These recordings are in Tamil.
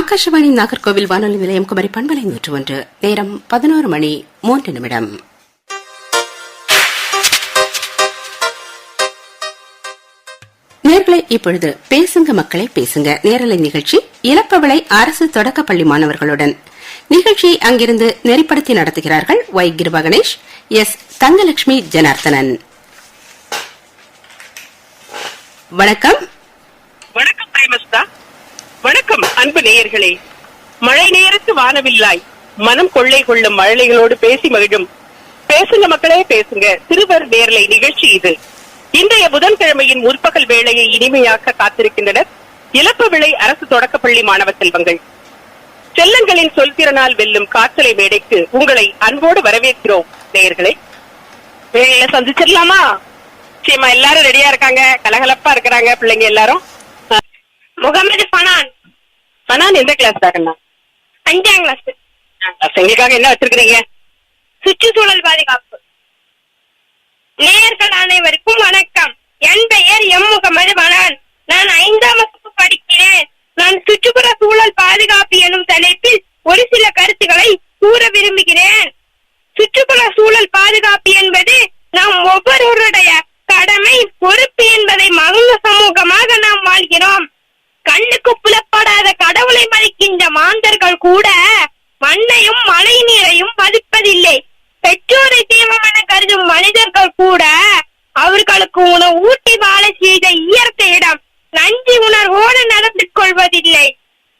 ஆகாஷவாணி நாகர்கோவில் வானொலி நிலையம் குமரி பண்பலை 101. நேரம் 11:03. நேர்களை இப்பொழுது பேசுங்க மக்களை பேசுங்க நேரலை நிகழ்ச்சி இலப்பவிளை அரசு தொடக்கப்பள்ளி மாணவர்களுடன் நிகழ்ச்சியை அங்கிருந்து நெறிப்படுத்தி நடத்துகிறார்கள் ஒய் கிருபா கணேஷ், எஸ் தங்கலட்சுமி ஜனார்த்தனன். வணக்கம். வணக்கம் பிரேமஸ்தா. வணக்கம் அன்பு நேயர்களே. மழை நேரத்து வானவில்லாய் மனம் கொள்ளை கொள்ளும் மழலைகளோடு பேசி மகிழும் பேசுங்க மக்களே பேசுங்க சிறுவர் நேரலை நிகழ்ச்சி இது. இன்றைய புதன்கிழமையின் முற்பகல் வேளையை இனிமையாக்க காத்திருக்கின்றனர் இலப்பவிளை அரசு தொடக்கப்பள்ளி மாணவ செல்வங்கள். செல்லங்களின் சொல்திறனால் வெல்லும் காற்றலை மேடைக்கு உங்களை அன்போடு வரவேற்கிறோம் நேயர்களே. வேலையில சந்திச்சிடலாமா? சரிமா, எல்லாரும் ரெடியா இருக்காங்க, கலகலப்பா இருக்கிறாங்க பிள்ளைங்க எல்லாரும். முகமது ஃபனான். ஃபனான் எந்த கிளாஸ் தாங்கண்ணா? 5ஆம் கிளாஸ். எங்களுக்காக என்ன வச்சிருக்கீங்க? சுற்றுச்சூழல் பாதுகாப்பு. நேயர்கள் அனைவருக்கும் வணக்கம். என் பெயர் எம் முகமது ஃபனான். நான் 5ஆம் வகுப்பு படிக்கிறேன். நான் சுற்றுப்புற சூழல் பாதுகாப்பு எனும் தலைப்பில் ஒரு சில கருத்துக்களை கூற விரும்புகிறேன். சுற்றுப்புற சூழல் பாதுகாப்பு என்பது நாம் ஒவ்வொருவருடைய கடமை, பொறுப்பு என்பதை மறந்த சமூகமாக நாம் வாழ்கிறோம். கண்ணுக்கு புலப்படாத கடவுளை மதிக்கின்ற மாந்தர்கள் கூட மண்ணையும் மழை நீரையும் மதிப்பதில்லை. பெற்றோரை தெய்வம் என கருதும் மனிதர்கள் கூட அவர்களுக்கு உணவு ஊட்டி வாழ செய்த இயற்கையிடம் நன்றி உணர்வோடு நடந்து கொள்வதில்லை.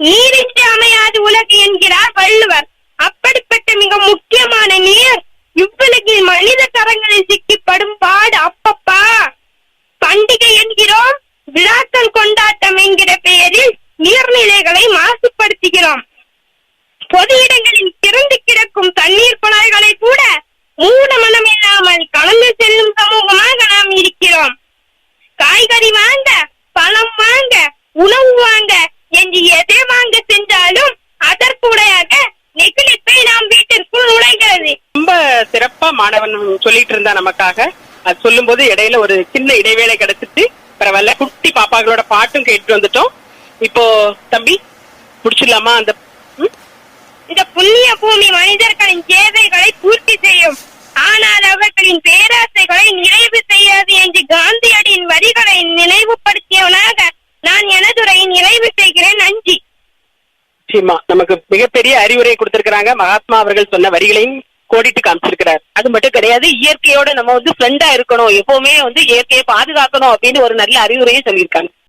நீரின்றி அமையாது உலகு என்கிறார் வள்ளுவர். அப்படிப்பட்ட மிக முக்கியமான நீர் இவ்வுலகில் மனித கரங்களில் சிக்கிப்படும் பாடு அப்பப்பா. பண்டிகை என்கிறோம், விழாக்கள் கொண்டாட்டம் என்கிற பெயரில் நீர்நிலைகளை மாசுபடுத்துகிறோம். பொது இடங்களில் திறந்து கிடக்கும் தண்ணீர் குழாய்களை கூட மூட மனம் இல்லாமல் கலந்து செல்லும் சமூகமாக நாம் இருக்கிறோம். காய்கறி வாங்க, பழம் வாங்க, உணவு வாங்க என்று எதை வாங்க சென்றாலும் அதற்குடையாக நெகிழிப்பை நாம் வீட்டிற்குள் நுழைகிறது. ரொம்ப சிறப்பா மாணவன் சொல்லிட்டு இருந்தா நமக்காக. அது சொல்லும் போது இடையில ஒரு சின்ன இடைவேளை கிடைச்சிட்டு பரவாயில்ல, குட்டி பாப்பாங்களோட பாட்டும் கேட்டு வந்துட்டோம். இப்போ தம்பி முடிச்சிடலாமா? இந்த புண்ணிய பூமி மனிதர்களின் தேவைகளை பூர்த்தி செய்யும், ஆனால் அவர்களின் பேராசைகளை நிறைவு செய்யாது என்று காந்தியடியின் வரிகளை நினைவுபடுத்தியவனாக நான் எனதுரையை நிறைவு செய்கிறேன். நன்றி. நமக்கு மிகப்பெரிய அறிவுரை கொடுத்திருக்கிறாங்க. மகாத்மா அவர்கள் சொன்ன வரிகளையும் கோடிட்டு காமிச்சிருக்கிறார். அது மட்டும் கிடையாது, இயற்கையோட நம்ம ஃப்ரெண்டா இருக்கணும், எப்பவுமே இயற்கையை பாதுகாக்கணும் அப்படின்னு ஒரு நல்ல அறிவுரையும் சொல்லியிருக்காங்க.